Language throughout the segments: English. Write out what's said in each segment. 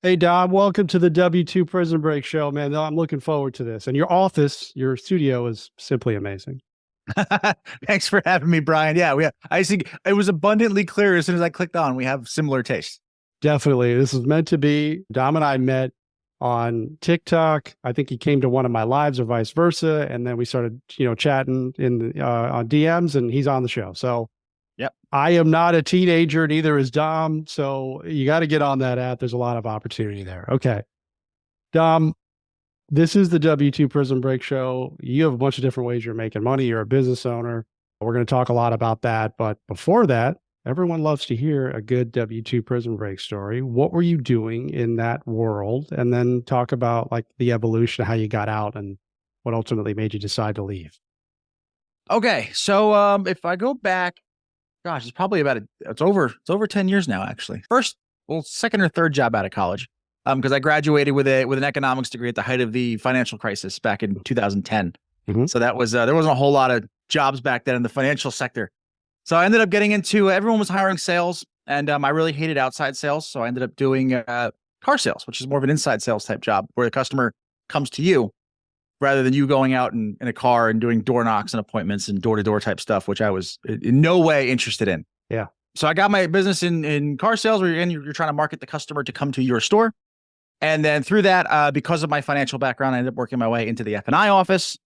Hey, Dom, welcome to the W2 Prison Break Show, man. I'm looking forward to this. And your office, your studio is simply amazing. Thanks for having me, Brian. Yeah, I think it was abundantly clear as soon as I clicked on. We have similar tastes. Definitely. This is meant to be. Dom and I met on TikTok. I think he came to one of my lives or vice versa. And then we started, chatting on DMs and he's on the show. So Yep. I am not a teenager, neither is Dom. So you got to get on that app. There's a lot of opportunity there. Okay. Dom, this is the W2 Prison Break Show. You have a bunch of different ways you're making money. You're a business owner. We're going to talk a lot about that. But before that, everyone loves to hear a good W2 Prison Break story. What were you doing in that world? And then talk about like the evolution, how you got out and what ultimately made you decide to leave. Okay, so if I go back, gosh, it's probably it's over 10 years now, actually. Second or third job out of college. Because I graduated with an economics degree at the height of the financial crisis back in 2010. Mm-hmm. So that was there wasn't a whole lot of jobs back then in the financial sector. So I ended up getting into everyone was hiring sales, and I really hated outside sales. So I ended up doing car sales, which is more of an inside sales type job where the customer comes to you rather than you going out in a car and doing door knocks and appointments and door to door type stuff, which I was in no way interested in. Yeah. So I got my business in car sales where you're trying to market the customer to come to your store. And then through that, because of my financial background, I ended up working my way into the F&I office.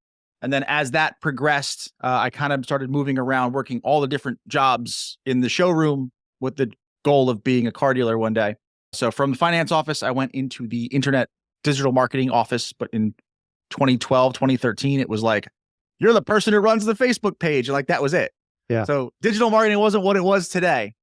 And then as that progressed, I kind of started moving around, working all the different jobs in the showroom with the goal of being a car dealer one day. So from the finance office, I went into the internet digital marketing office. But in 2012, 2013, it was like, you're the person who runs the Facebook page. And like, that was it. Yeah. So digital marketing wasn't what it was today.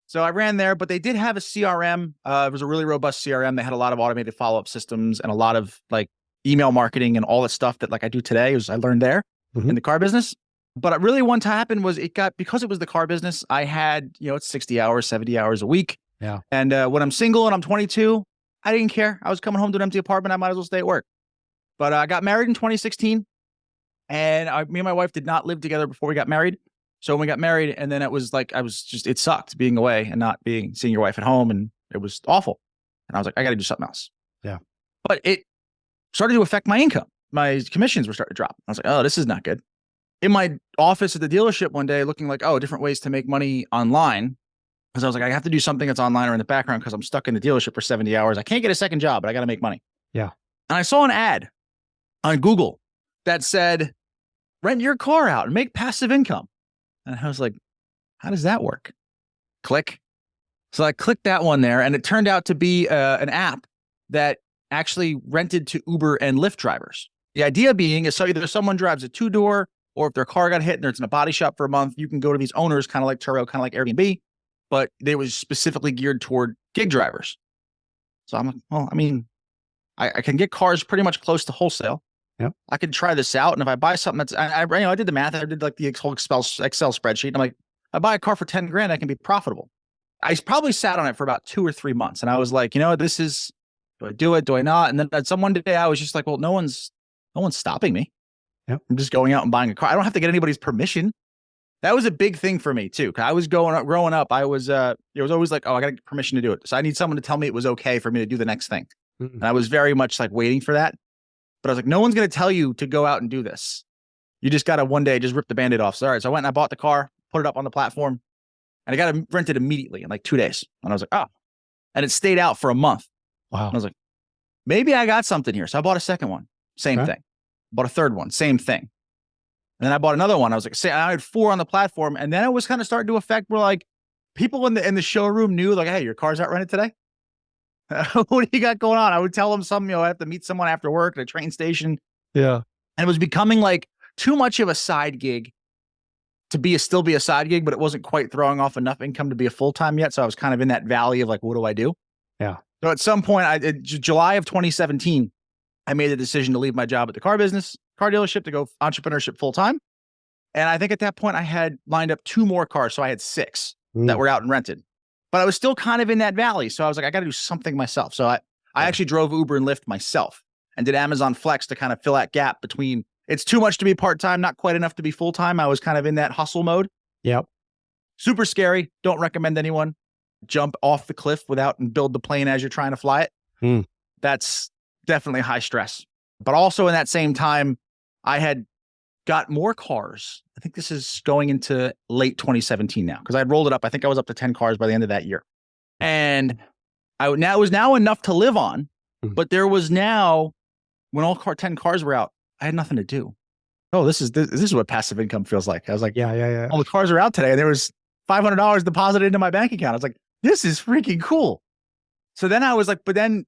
So I ran there, but they did have a CRM. It was a really robust CRM. They had a lot of automated follow-up systems and a lot of like email marketing and all the stuff that like I do today I learned there in the car business. But really what happened was because it was the car business, I had, it's 60 hours, 70 hours a week. Yeah. And when I'm single and I'm 22, I didn't care. I was coming home to an empty apartment. I might as well stay at work. But I got married in 2016 and me and my wife did not live together before we got married. So when we got married, and then it was like, it sucked being away and not seeing your wife at home. And it was awful. And I was like, I got to do something else. Yeah. But it started to affect my income. My commissions were starting to drop. I was like, oh, this is not good. In my office at the dealership one day, looking like, different ways to make money online. Because I was like, I have to do something that's online or in the background because I'm stuck in the dealership for 70 hours. I can't get a second job, but I got to make money. Yeah. And I saw an ad on Google that said, rent your car out and make passive income. And I was like, how does that work? Click. So I clicked that one there, and it turned out to be an app that actually rented to Uber and Lyft drivers. The idea being is so either someone drives a two-door, or if their car got hit and it's in a body shop for a month, you can go to these owners, kind of like Turo, kind of like Airbnb, but they was specifically geared toward gig drivers. So I'm like, well, I mean, I can get cars pretty much close to wholesale. Yep. I could try this out. And if I buy something that's, I did the math. I did like the whole Excel spreadsheet. And I'm like, I buy a car for 10 grand, I can be profitable. I probably sat on it for about 2 or 3 months. And I was like, do I do it? Do I not? And then at one day I was just like, well, no one's stopping me. Yep. I'm just going out and buying a car. I don't have to get anybody's permission. That was a big thing for me too. Cause I was growing up, it was always like, oh, I got to get permission to do it. So I need someone to tell me it was okay for me to do the next thing. Mm-hmm. And I was very much like waiting for that. But I was like, no one's going to tell you to go out and do this. You just got to one day just rip the Band-Aid off. So, all right. So I went and I bought the car, put it up on the platform, and I got it rented immediately in like 2 days. And I was like, oh, and it stayed out for a month. Wow. And I was like, maybe I got something here. So I bought a second one. Same thing. Bought a third one. Same thing. And then I bought another one. I was like, I had 4 on the platform. And then it was kind of starting to affect where like people in the showroom knew like, hey, your car's not rented today. What do you got going on? I would tell them something, I have to meet someone after work at a train station. Yeah. And it was becoming like too much of a side gig to still be a side gig, but it wasn't quite throwing off enough income to be a full-time yet. So I was kind of in that valley of like, what do I do? Yeah. So at some point, July of 2017, I made the decision to leave my job at the car dealership to go entrepreneurship full-time. And I think at that point I had lined up 2 more cars. So I had 6 that were out and rented. But I was still kind of in that valley. So I was like, I got to do something myself. So I actually drove Uber and Lyft myself and did Amazon Flex to kind of fill that gap between it's too much to be part-time, not quite enough to be full-time. I was kind of in that hustle mode. Yep. Super scary. Don't recommend anyone jump off the cliff and build the plane as you're trying to fly it. Hmm. That's definitely high stress. But also in that same time, I had got more cars. I think this is going into late 2017 now because I had rolled it up. I think I was up to 10 cars by the end of that year. And it was now enough to live on, Mhm. but there was now, when 10 cars were out, I had nothing to do. Oh, this is what passive income feels like. I was like, Yeah. all the cars are out today and there was $500 deposited into my bank account. I was like, this is freaking cool. So then I was like, but then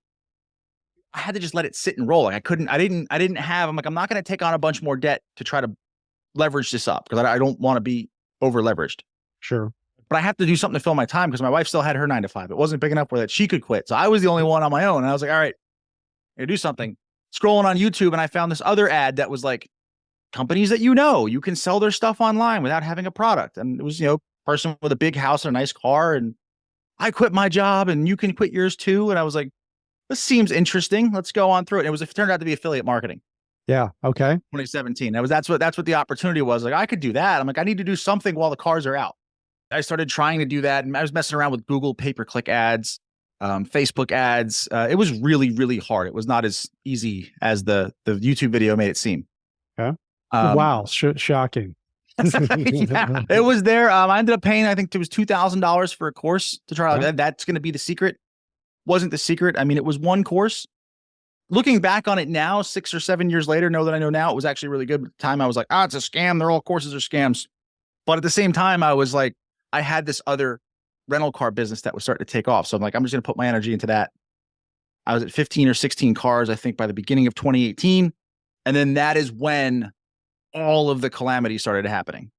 I had to just let it sit and roll. Like I didn't have, I'm like, I'm not going to take on a bunch more debt to try to leverage this up because I don't want to be over leveraged. Sure. But I have to do something to fill my time because my wife still had her 9 to 5. It wasn't big enough where that she could quit. So I was the only one on my own. And I was like, all right, I gotta do something. Scrolling on YouTube and I found this other ad that was like, companies that you can sell their stuff online without having a product. And it was, person with a big house and a nice car. And I quit my job and you can quit yours too. And I was like, this seems interesting. Let's go on through it. And it turned out to be affiliate marketing. Yeah. Okay. 2017. That's what the opportunity was. Like I could do that. I'm like, I need to do something while the cars are out. I started trying to do that. And I was messing around with Google pay-per-click ads, Facebook ads. It was really, really hard. It was not as easy as the YouTube video made it seem. Yeah. Um, Wow. Shocking. yeah, it was there. I ended up paying, I think it was $2,000 for a course to try. Yeah. That's going to be the secret. Wasn't the secret. I mean, it was one course. Looking back on it now, 6 or 7 years later, know that I know now, it was actually really good. At the time, I was like, it's a scam. They're all courses are scams. But at the same time, I was like, I had this other rental car business that was starting to take off. So I'm like, I'm just going to put my energy into that. I was at 15 or 16 cars, I think, by the beginning of 2018. And then that is when all of the calamity started happening.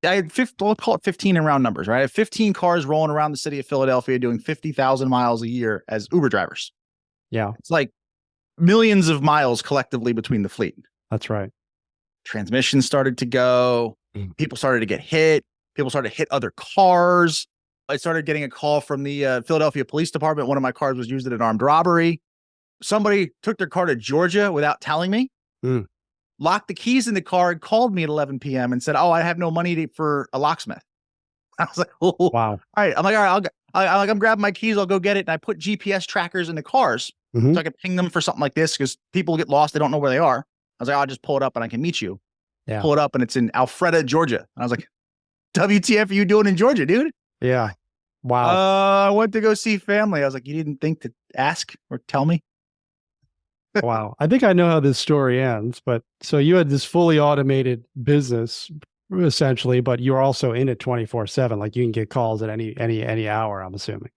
I had we'll call it 15 in round numbers, right? I have 15 cars rolling around the city of Philadelphia doing 50,000 miles a year as Uber drivers. Yeah. It's like millions of miles collectively between the fleet. That's right. Transmissions started to go. People started to get hit. People started to hit other cars. I started getting a call from the Philadelphia Police Department. One of my cars was used in an armed robbery. Somebody took their car to Georgia without telling me. Locked the keys in the car and called me at 11 p.m. and said, I have no money for a locksmith. I was like, oh, wow. All right. I'm like, all right, I'm grabbing my keys. I'll go get it. And I put GPS trackers in the cars so I could ping them for something like this because people get lost. They don't know where they are. I was like, I'll just pull it up and I can meet you. Yeah. Pull it up and it's in Alpharetta, Georgia. And I was like, WTF are you doing in Georgia, dude? Yeah. Wow. I went to go see family. I was like, you didn't think to ask or tell me? Wow. I think I know how this story ends, but so you had this fully automated business essentially, but you're also in it 24/7. Like you can get calls at any hour, I'm assuming.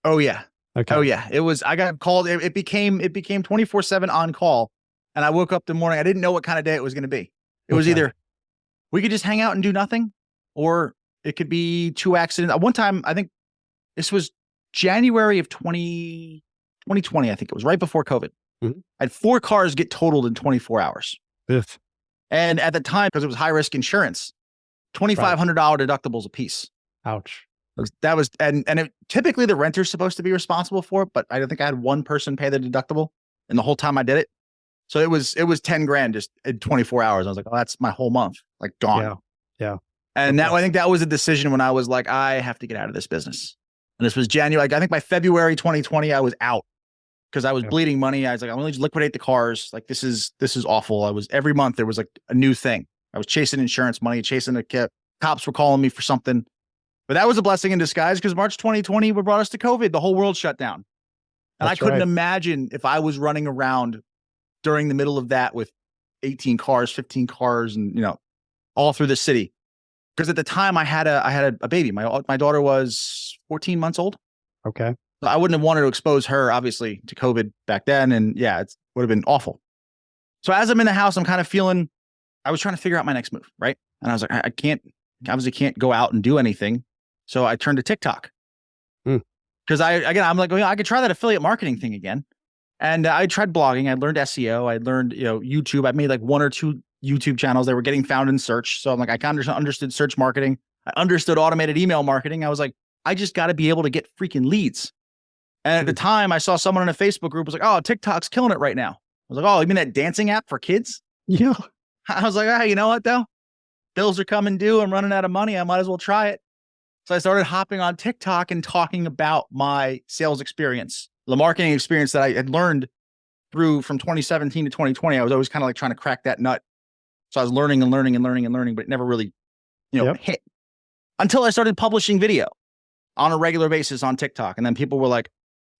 Oh yeah. Okay. Oh yeah. I got called. It became 24/7 on call. And I woke up the morning. I didn't know what kind of day it was going to be. It was either we could just hang out and do nothing, or it could be 2 accidents. One time, I think this was January of 2020. I think it was right before COVID. I had 4 cars get totaled in 24 hours. And at the time, because it was high risk insurance, $2,500 deductibles a piece. Ouch. That was, and typically the renter's supposed to be responsible for it, but I don't think I had one person pay the deductible and the whole time I did it. So it was 10 grand just in 24 hours. I was like, oh, that's my whole month, like gone. Yeah. And I think that was a decision when I was like, I have to get out of this business. And this was January. Like, I think by February 2020, I was out because I was bleeding money. I was like, I'm going to just liquidate the cars. Like, this is awful. Every month there was like a new thing. I was chasing insurance money, chasing a kit. Cops were calling me for something. But that was a blessing in disguise because March 2020 brought us to COVID. The whole world shut down. And I couldn't imagine if I was running around during the middle of that with 18 cars, 15 cars, and, all through the city. Because at the time I had a baby. My daughter was 14 months old. Okay. So I wouldn't have wanted to expose her, obviously, to COVID back then. And yeah, it would have been awful. So as I'm in the house, I'm kind of feeling, I was trying to figure out my next move, right? And I was like, I obviously can't go out and do anything. So I turned to TikTok. Because I'm like, I could try that affiliate marketing thing again. And I tried blogging. I learned SEO. I learned, YouTube. I made like 1 or 2 YouTube channels that were getting found in search. So I'm like, I kind of understood search marketing. I understood automated email marketing. I was like, I just got to be able to get freaking leads. And at the time I saw someone in a Facebook group was like, oh, TikTok's killing it right now. I was like, oh, you mean that dancing app for kids? Yeah. I was like, you know what though? Bills are coming due. I'm running out of money. I might as well try it. So I started hopping on TikTok and talking about my sales experience the marketing experience that I had learned through from 2017 to 2020, I was always kind of like trying to crack that nut. So I was learning and learning and learning and learning, but it never really, hit until I started publishing video on a regular basis on TikTok. And then people were like,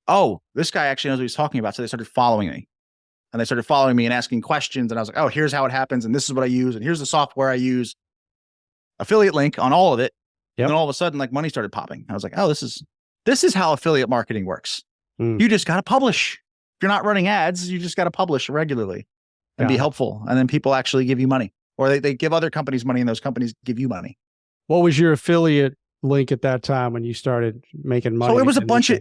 oh, this guy actually knows what he's talking about. So they started following me and asking questions. And I was like, oh, here's how it happens. And this is what I use. And here's the software I use. Affiliate link on all of it. Yep. And then all of a sudden, like money started popping. I was like, oh, this is how affiliate marketing works. Mm. You just got to publish. If you're not running ads, you just got to publish regularly and be helpful. And then people actually give you money, or they give other companies money and those companies give you money. What was your affiliate link at that time when you started making money? So it was a bunch of,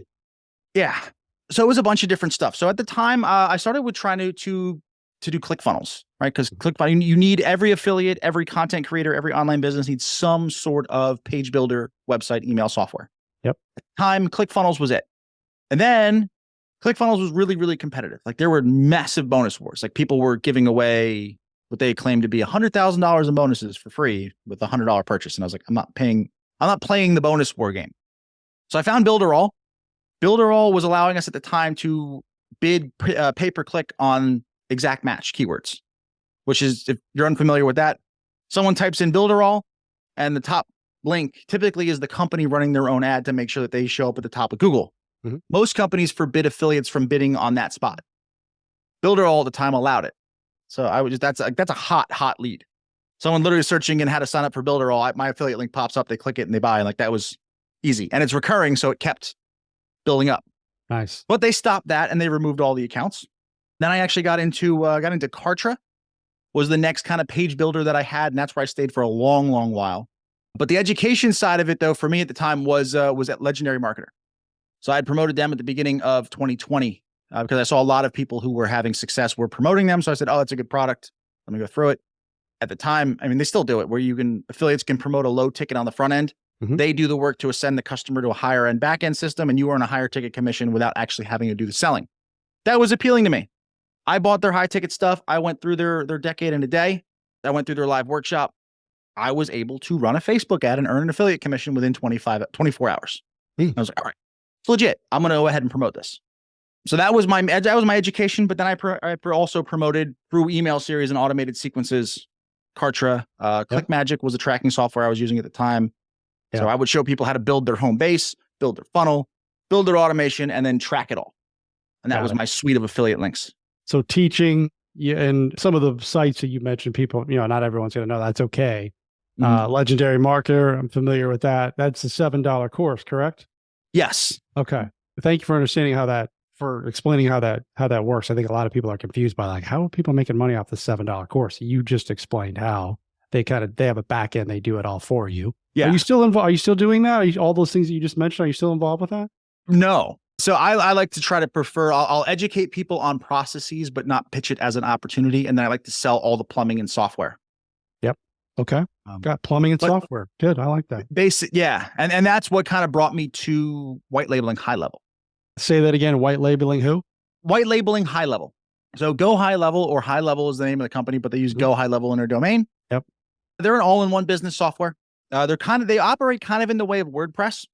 So it was a bunch of different stuff. So at the time, I started with trying to do ClickFunnels, right? Because ClickFunnels, you need every affiliate, every content creator, every online business needs some sort of page builder, website, email software. Yep. At the time, ClickFunnels was it. And then ClickFunnels was really, really competitive. Like there were massive bonus wars. Like people were giving away what they claimed to be $100,000 in bonuses for free with a $100 purchase. And I was like, I'm not playing the bonus war game. So I found Builderall. Builderall was allowing us at the time to bid pay-per-click on exact match keywords, which is, if you're unfamiliar with that, someone types in Builderall and the top link typically is the company running their own ad to make sure that they show up at the top of Google. Mm-hmm. Most companies forbid affiliates from bidding on that spot. Builderall at the time allowed it. So that's a hot lead. Someone literally searching in how to sign up for Builderall, my affiliate link pops up, they click it and they buy. And like that was easy. And it's recurring, so it kept building up. Nice. But they stopped that and they removed all the accounts. Then I actually got into Kartra, was the next kind of page builder that I had, and that's where I stayed for a long, long while. But the education side of it, though, for me at the time was at Legendary Marketer. So I had promoted them at the beginning of 2020 because I saw a lot of people who were having success were promoting them. So I said, oh, that's a good product. Let me go through it. At the time, I mean, they still do it where affiliates can promote a low ticket on the front end. Mm-hmm. They do the work to ascend the customer to a higher end back end system, and you earn a higher ticket commission without actually having to do the selling. That was appealing to me. I bought their high ticket stuff. I went through their decade in a day. I went through their live workshop. I was able to run a Facebook ad and earn an affiliate commission within 24 hours. I was like, all right, it's legit. I'm going to go ahead and promote this. So that was my education. But then I also promoted through email series and automated sequences. Kartra, ClickMagick was a tracking software I was using at the time. Yep. So I would show people how to build their home base, build their funnel, build their automation, and then track it all. And that was my suite of affiliate links. So teaching, and some of the sites that you mentioned, people, not everyone's going to know, that's okay. Mm-hmm. Legendary Marketer, I'm familiar with that. That's a $7 course, correct? Yes. Okay. Thank you for explaining how that works. I think a lot of people are confused by like, how are people making money off the $7 course? You just explained how they have a back end, they do it all for you. Yeah. Are you still involved? Are you still doing that? All those things that you just mentioned, are you still involved with that? No. So I like to try to I'll educate people on processes, but not pitch it as an opportunity. And then I like to sell all the plumbing and software. Yep. Okay. Got plumbing and software. Good. I like that. Basic. Yeah. And that's what kind of brought me to white labeling high level. Say that again. White labeling who? White labeling high level. So Go High Level, or High Level is the name of the company, but they use Go High Level in their domain. Yep. They're an all-in-one business software. They operate kind of in the way of WordPress,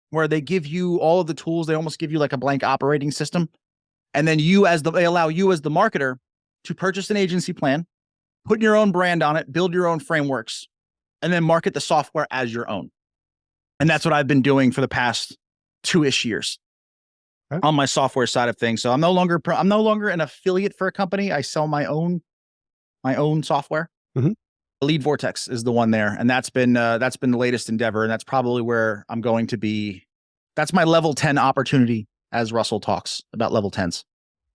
where they give you all of the tools. They almost give you like a blank operating system. And then they allow you as the marketer to purchase an agency plan, put your own brand on it, build your own frameworks, and then market the software as your own. And that's what I've been doing for the past 2-ish years on my software side of things. So I'm no longer an affiliate for a company. I sell my own software. Mm-hmm. Lead Vortex is the one there. And that's been the latest endeavor. And that's probably where I'm going to be. That's my level 10 opportunity, as Russell talks about level 10s.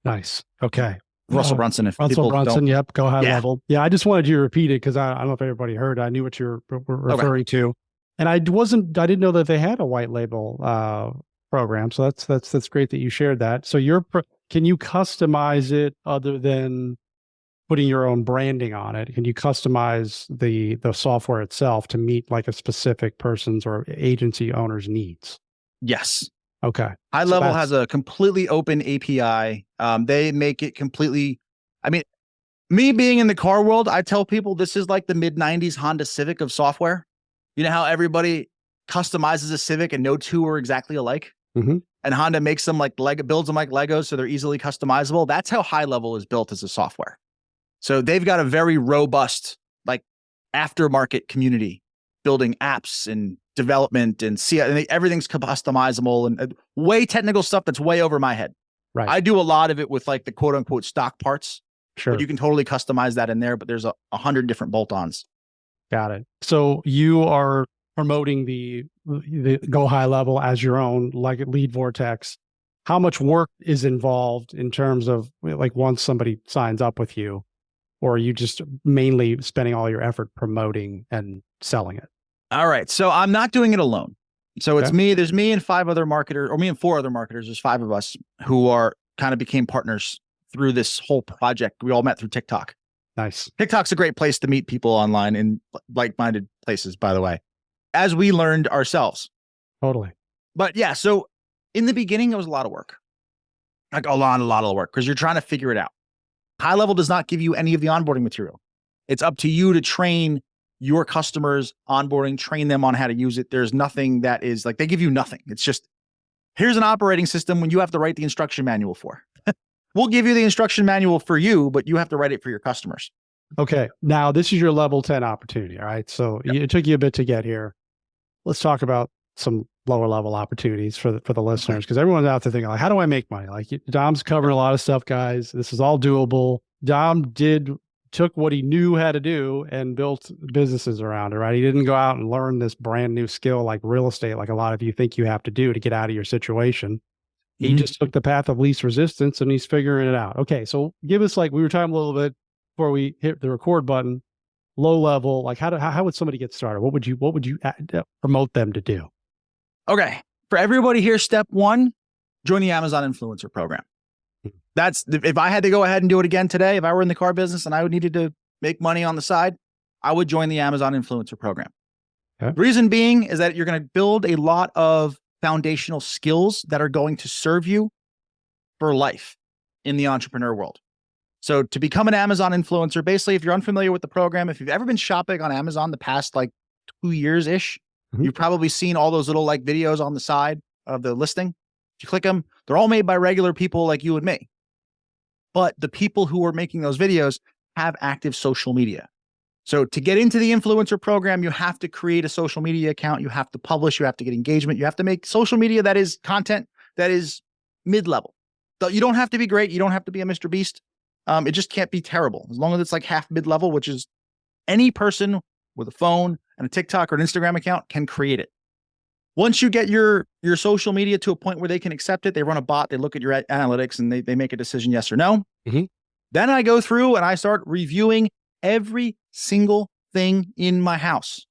Nice. Okay. Russell Brunson. Yep. Go High Level. Yeah. I just wanted you to repeat it because I don't know if everybody heard. I knew what you're referring to. And I didn't know that they had a white label program. So that's great that you shared that. So can you customize it other than putting your own branding on it? Can you customize the software itself to meet like a specific person's or agency owner's needs? Yes. Okay. High Level has a completely open API. They make it completely, me being in the car world, I tell people this is like the mid-90s Honda Civic of software. You know how everybody customizes a Civic and no two are exactly alike? Mhm. and Honda makes them like Lego, builds them like Legos, so they're easily customizable. That's how High Level is built as a software. So they've got a very robust, like, aftermarket community building apps and development and everything's customizable and way technical stuff that's way over my head. Right. I do a lot of it with like the quote unquote stock parts, Sure. but you can totally customize that in there. But there's 100 different bolt-ons. Got it. So you are promoting the Go High Level as your own, like Lead Vortex. How much work is involved in terms of, like, once somebody signs up with you, or are you just mainly spending all your effort promoting and selling it? All right. So I'm not doing it alone. So it's Okay. me. There's me and 5 other marketers, or me and 4 other marketers. There's 5 of us who are kind of became partners through this whole project. We all met through TikTok. Nice. TikTok's a great place to meet people online in like-minded places, by the way, as we learned ourselves. Totally. But yeah, so in the beginning, it was a lot of work, like a lot of work, because you're trying to figure it out. High Level does not give you any of the onboarding material. It's up to you to train your customers onboarding, train them on how to use it. There's nothing that is like, they give you nothing. It's just, here's an operating system when you have to write the instruction manual for. We'll give you the instruction manual for you, but you have to write it for your customers. Okay. Now this is your level 10 opportunity. All right. So it took you a bit to get here. Let's talk about some lower level opportunities for the listeners, because everyone's out there thinking, like, how do I make money? Like, Dom's covering a lot of stuff, guys. This is all doable. Dom took what he knew how to do and built businesses around it, right? He didn't go out and learn this brand new skill like real estate, like a lot of you think you have to do to get out of your situation. He just took the path of least resistance and he's figuring it out. Okay. So give us, like, we were talking a little bit before we hit the record button, low level, like how would somebody get started? What would you promote them to do? Okay. For everybody here, step 1, join the Amazon influencer program. That's, if I had to go ahead and do it again today, if I were in the car business and I needed to make money on the side, I would join the Amazon influencer program. Okay. The reason being is that you're going to build a lot of foundational skills that are going to serve you for life in the entrepreneur world. So to become an Amazon influencer, basically, if you're unfamiliar with the program, if you've ever been shopping on Amazon the past like 2 years-ish, you've probably seen all those little like videos on the side of the listing. If you click them, they're all made by regular people like you and me. But the people who are making those videos have active social media. So to get into the influencer program, you have to create a social media account. You have to publish. You have to get engagement. You have to make social media that is content that is mid-level. You don't have to be great. You don't have to be a Mr. Beast. It just can't be terrible. As long as it's like half mid-level, which is any person with a phone and a TikTok or an Instagram account can create it. Once you get your social media to a point where they can accept it, they run a bot, they look at your analytics, and they make a decision, yes or no. Then I go through and I start reviewing every single thing in my house.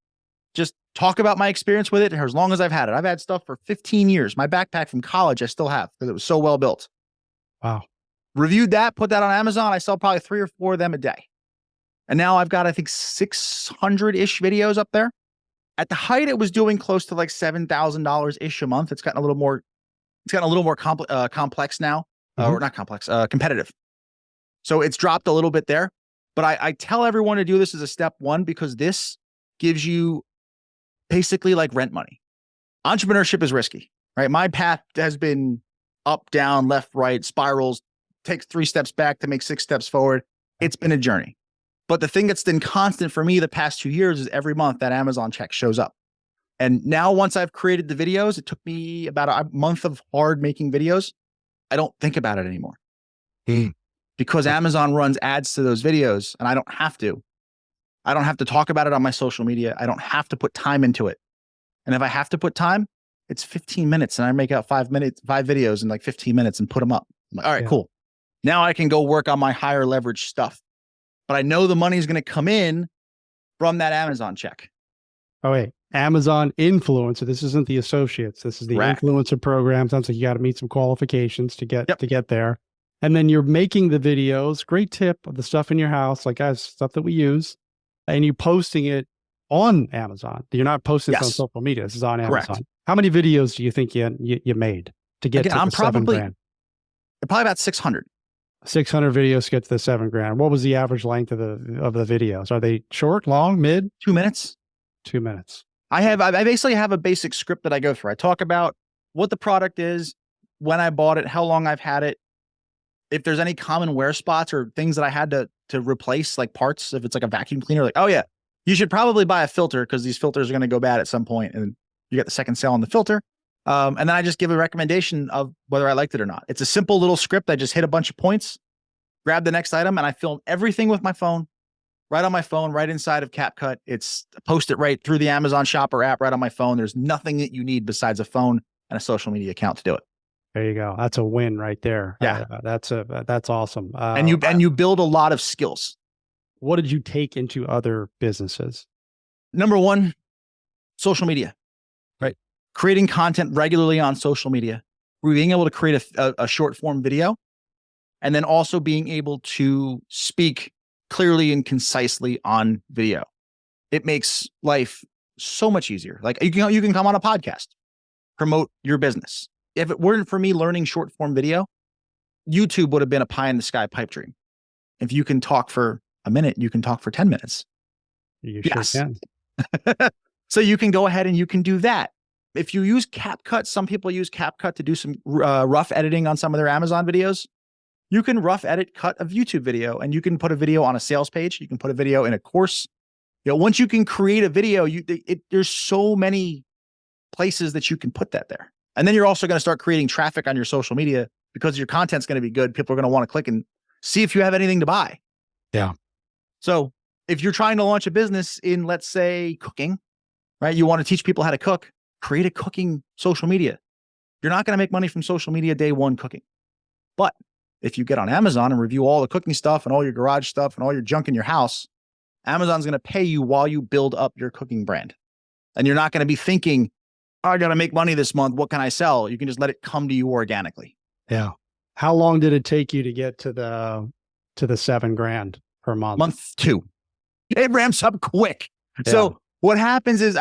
Just talk about my experience with it as long as I've had it. I've had stuff for 15 years. My backpack from college I still have because it was so well built. Wow. Reviewed that, put that on Amazon. I sell probably 3 or 4 of them a day. And now I've got, I think, 600-ish videos up there. At the height, it was doing close to like $7,000-ish a month. It's gotten a little more complex now, or not complex, competitive. So it's dropped a little bit there. But I tell everyone to do this as a step 1 because this gives you basically like rent money. Entrepreneurship is risky, right? My path has been up, down, left, right, spirals, takes 3 steps back to make 6 steps forward. It's been a journey. But the thing that's been constant for me the past 2 years is every month that Amazon check shows up. And now once I've created the videos, it took me about a month of hard making videos. I don't think about it anymore. Because Amazon runs ads to those videos and I don't have to. I don't have to talk about it on my social media. I don't have to put time into it. And if I have to put time, it's 15 minutes and I make out 5 videos in like 15 minutes and put them up. I'm like, all right, cool. Now I can go work on my higher leverage stuff. But I know the money is going to come in from that Amazon check. Oh, wait. Amazon influencer. This isn't the associates. This is the influencer program. Sounds like you got to meet some qualifications to get there. And then you're making the videos. Great tip of the stuff in your house, like, guys, stuff that we use, and you're posting it on Amazon. You're not posting it on social media. This is on Amazon. Correct. How many videos do you think you made to get to the $7,000? Probably about 600. 600 videos to get to the $7,000. What was the average length of the videos? Are they short, long, mid? 2 minutes. 2 minutes. I basically have a basic script that I go through. I talk about what the product is, when I bought it, how long I've had it, if there's any common wear spots or things that I had to replace, like parts, if it's like a vacuum cleaner, like, oh yeah, you should probably buy a filter because these filters are going to go bad at some point, and you get the second sale on the filter. And then I just give a recommendation of whether I liked it or not. It's a simple little script. I just hit a bunch of points, grab the next item, and I film everything with my phone, right on my phone, right inside of CapCut. It's post it right through the Amazon Shopper app, right on my phone. There's nothing that you need besides a phone and a social media account to do it. There you go. That's a win right there. Yeah. That's awesome. And you build a lot of skills. What did you take into other businesses? Number one, social media. Right. Creating content regularly on social media. Being able to create a short form video, and then also being able to speak clearly and concisely on video. It makes life so much easier. Like you can come on a podcast, promote your business. If it weren't for me learning short form video, YouTube would have been a pie in the sky pipe dream. If you can talk for a minute, you can talk for 10 minutes. You sure can. So you can go ahead and you can do that. If you use CapCut, some people use CapCut to do some rough editing on some of their Amazon videos. You can rough edit, cut a YouTube video, and you can put a video on a sales page. You can put a video in a course. Once you can create a video, there's so many places that you can put that there. And then you're also going to start creating traffic on your social media because your content's going to be good. People are going to want to click and see if you have anything to buy. Yeah. So if you're trying to launch a business in, let's say, cooking, right? You want to teach people how to cook, create a cooking social media. You're not going to make money from social media day one cooking. But if you get on Amazon and review all the cooking stuff and all your garage stuff and all your junk in your house, Amazon's going to pay you while you build up your cooking brand. And you're not going to be thinking, oh, I got to make money this month. What can I sell? You can just let it come to you organically. Yeah. How long did it take you to get to the $7,000 per month? Month 2. It ramps up quick. Yeah. So what happens is,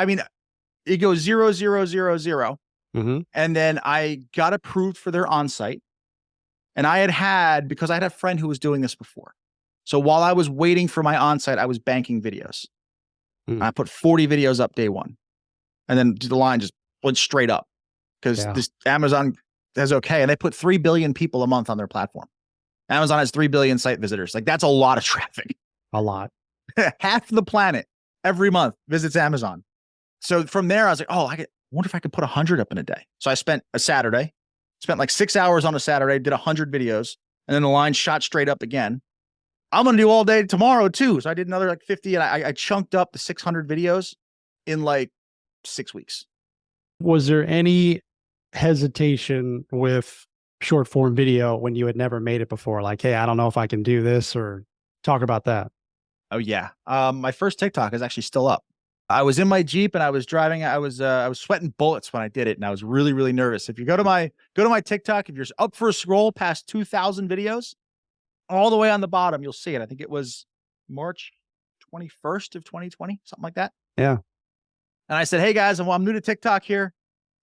it goes 0, 0, 0, 0. Mm-hmm. And then I got approved for their on-site. And because I had a friend who was doing this before. So while I was waiting for my on-site, I was banking videos. I put 40 videos up day one. And then the line just went straight up because this Amazon is okay. And they put 3 billion people a month on their platform. Amazon has 3 billion site visitors. Like that's a lot of traffic. A lot. Half the planet every month visits Amazon. So from there, I was like, I wonder if I could put 100 up in a day. So I spent like 6 hours on a Saturday, did 100 videos, and then the line shot straight up again. I'm going to do all day tomorrow too. So I did another like 50, and I chunked up the 600 videos in like 6 weeks. Was there any hesitation with short form video when you had never made it before? Like, hey, I don't know if I can do this, or talk about that. Oh yeah. My first TikTok is actually still up. I was in my Jeep and I was driving. I was sweating bullets when I did it, and I was really, really nervous. If you go to my TikTok, if you're up for a scroll past 2,000 videos, all the way on the bottom, you'll see it. I think it was March 21st of 2020, something like that. Yeah. And I said, hey guys, I'm new to TikTok here.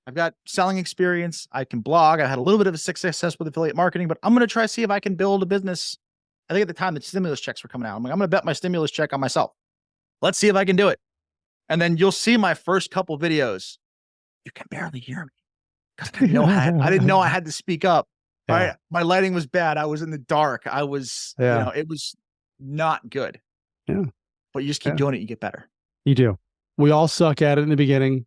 I've got selling experience. I can blog. I had a little bit of a success with affiliate marketing, but I'm going to try to see if I can build a business. I think at the time the stimulus checks were coming out. I'm going to bet my stimulus check on myself. Let's see if I can do it. And then you'll see my first couple videos. You can barely hear me because I didn't know I had to speak up. Yeah. Right? My lighting was bad. I was in the dark. I was, it was not good. Yeah. But you just keep doing it, you get better. You do. We all suck at it in the beginning.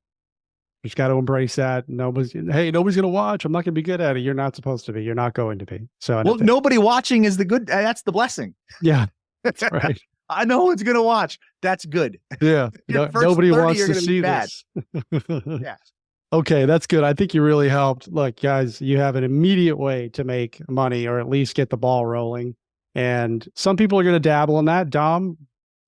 You just got to embrace that. Nobody's going to watch. I'm not going to be good at it. You're not supposed to be. You're not going to be. So, nobody watching is that's the blessing. Yeah. That's right. I know one's going to watch. That's good. Yeah. Nobody wants to see this. Yeah. Okay. That's good. I think you really helped. Look, guys, you have an immediate way to make money, or at least get the ball rolling. And some people are going to dabble in that. Dom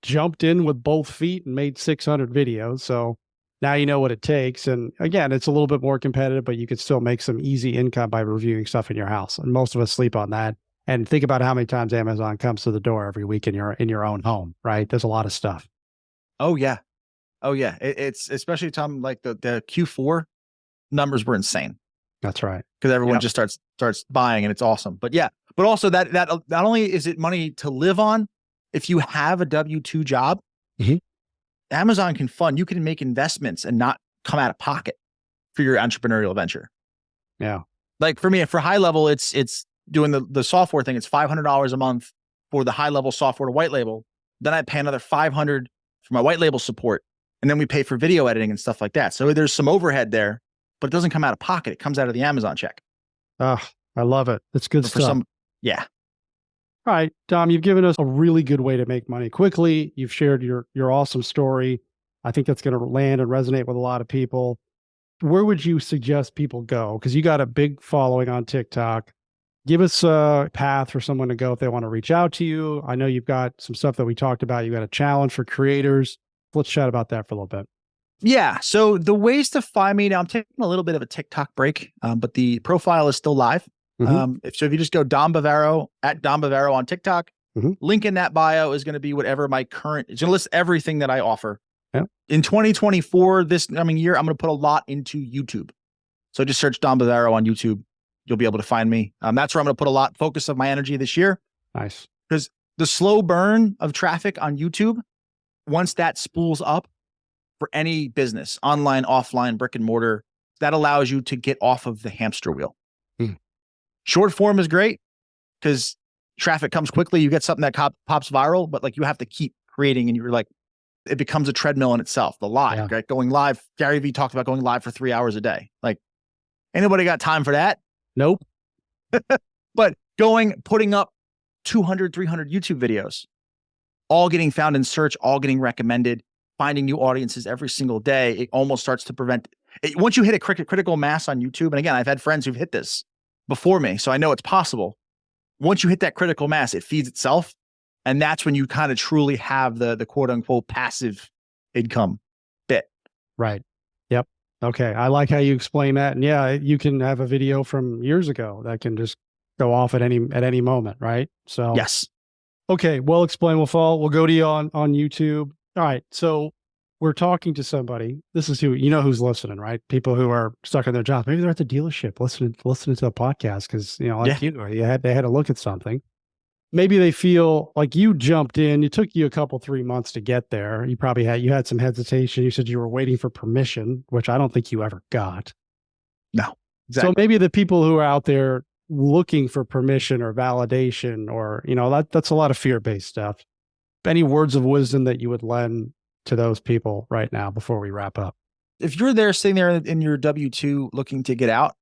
jumped in with both feet and made 600 videos. So now you know what it takes. And again, it's a little bit more competitive, but you could still make some easy income by reviewing stuff in your house. And most of us sleep on that. And think about how many times Amazon comes to the door every week in your own home, right? There's a lot of stuff. Oh yeah. It's especially Tom, like the Q4 numbers were insane. That's right. Because everyone just starts buying, and it's awesome. But yeah, but also that not only is it money to live on, if you have a W-2 job, Amazon can fund. You can make investments and not come out of pocket for your entrepreneurial venture. Yeah. Like for me, for high level, it's doing the software thing. It's $500 a month for the high level software to white label. Then I pay another $500 for my white label support. And then we pay for video editing and stuff like that. So there's some overhead there, but it doesn't come out of pocket. It comes out of the Amazon check. Oh, I love it. It's good stuff. Yeah. All right, Dom, you've given us a really good way to make money quickly. You've shared your awesome story. I think that's going to land and resonate with a lot of people. Where would you suggest people go? Because you got a big following on TikTok. Give us a path for someone to go if they want to reach out to you. I know you've got some stuff that we talked about. You got a challenge for creators. Let's chat about that for a little bit. Yeah. So the ways to find me now, I'm taking a little bit of a TikTok break, but the profile is still live. If you just go Dom Bavaro at Dom Bavaro on TikTok, link in that bio is going to be whatever my current, it's going to list everything that I offer. Yeah. In 2024, this coming year, I'm going to put a lot into YouTube. So just search Dom Bavaro on YouTube. You'll be able to find me. That's where I'm going to put a lot focus of my energy this year. Nice. Because the slow burn of traffic on YouTube, once that spools up for any business, online, offline, brick and mortar, that allows you to get off of the hamster wheel. Short form is great because traffic comes quickly. You get something that pops viral, but like you have to keep creating and you're like, it becomes a treadmill in itself. The live, right? Going live. Gary Vee talked about going live for 3 hours a day. Like anybody got time for that? Nope. But putting up 200, 300 YouTube videos, all getting found in search, all getting recommended, finding new audiences every single day, it almost starts to prevent it. Once you hit a critical mass on YouTube, and again, I've had friends who've hit this before me, so I know it's possible. Once you hit that critical mass, it feeds itself. And that's when you kind of truly have the quote unquote passive income bit. Right. Yep. Okay. I like how you explain that. And yeah, you can have a video from years ago that can just go off at any moment. Right. So yes. Okay. Well explained. We'll go to you on YouTube. All right. So we're talking to somebody. This is who's listening, right? People who are stuck in their jobs. Maybe they're at the dealership listening to a podcast because they had to look at something. Maybe they feel like you jumped in. It took you a couple 3 months to get there. You probably had some hesitation. You said you were waiting for permission, which I don't think you ever got. No, exactly. So maybe the people who are out there looking for permission or validation, or that's a lot of fear-based stuff. Any words of wisdom that you would lend to those people right now before we wrap up? If you're there sitting there in your W-2 looking to get out,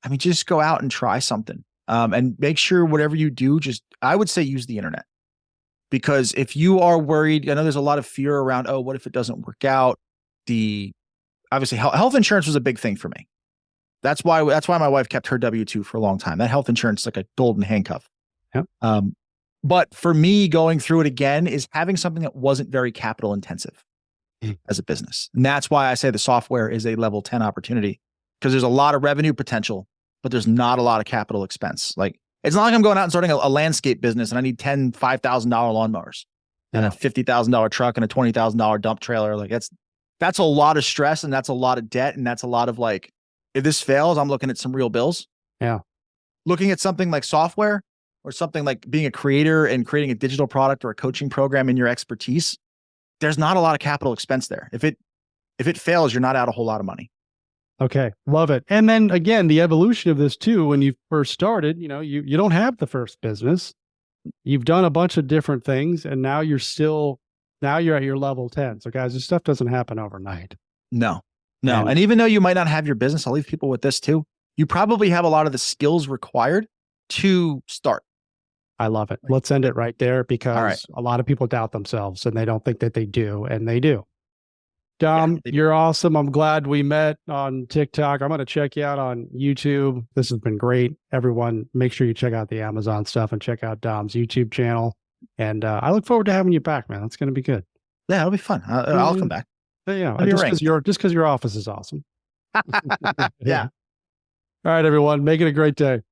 I mean, just go out and try something. And make sure whatever you do, I would say use the internet. Because if you are worried, I know there's a lot of fear around, oh, what if it doesn't work out? Obviously health insurance was a big thing for me. That's why my wife kept her W-2 for a long time. That health insurance is like a golden handcuff. Yep. But for me, going through it again is having something that wasn't very capital intensive as a business. And that's why I say the software is a level 10 opportunity, because there's a lot of revenue potential, but there's not a lot of capital expense. Like it's not like I'm going out and starting a landscape business and I need $5,000 lawnmowers and a $50,000 truck and a $20,000 dump trailer. Like that's a lot of stress and that's a lot of debt. And that's a lot of like, if this fails, I'm looking at some real bills. Yeah. Looking at something like software or something like being a creator and creating a digital product or a coaching program in your expertise, there's not a lot of capital expense there. If it fails, you're not out a whole lot of money. Okay. Love it. And then again, the evolution of this too, when you first started, you don't have the first business. You've done a bunch of different things and now you're at your level 10. So guys, this stuff doesn't happen overnight. No. And even though you might not have your business, I'll leave people with this too. You probably have a lot of the skills required to start. I love it. Let's end it right there because a lot of people doubt themselves and they don't think that they do, and they do. Dom, you're awesome. I'm glad we met on TikTok. I'm going to check you out on YouTube. This has been great. Everyone, make sure you check out the Amazon stuff and check out Dom's YouTube channel. And I look forward to having you back, man. That's going to be good. Yeah, it'll be fun. I'll come back. Yeah, just because your office is awesome. Yeah. All right, everyone. Make it a great day.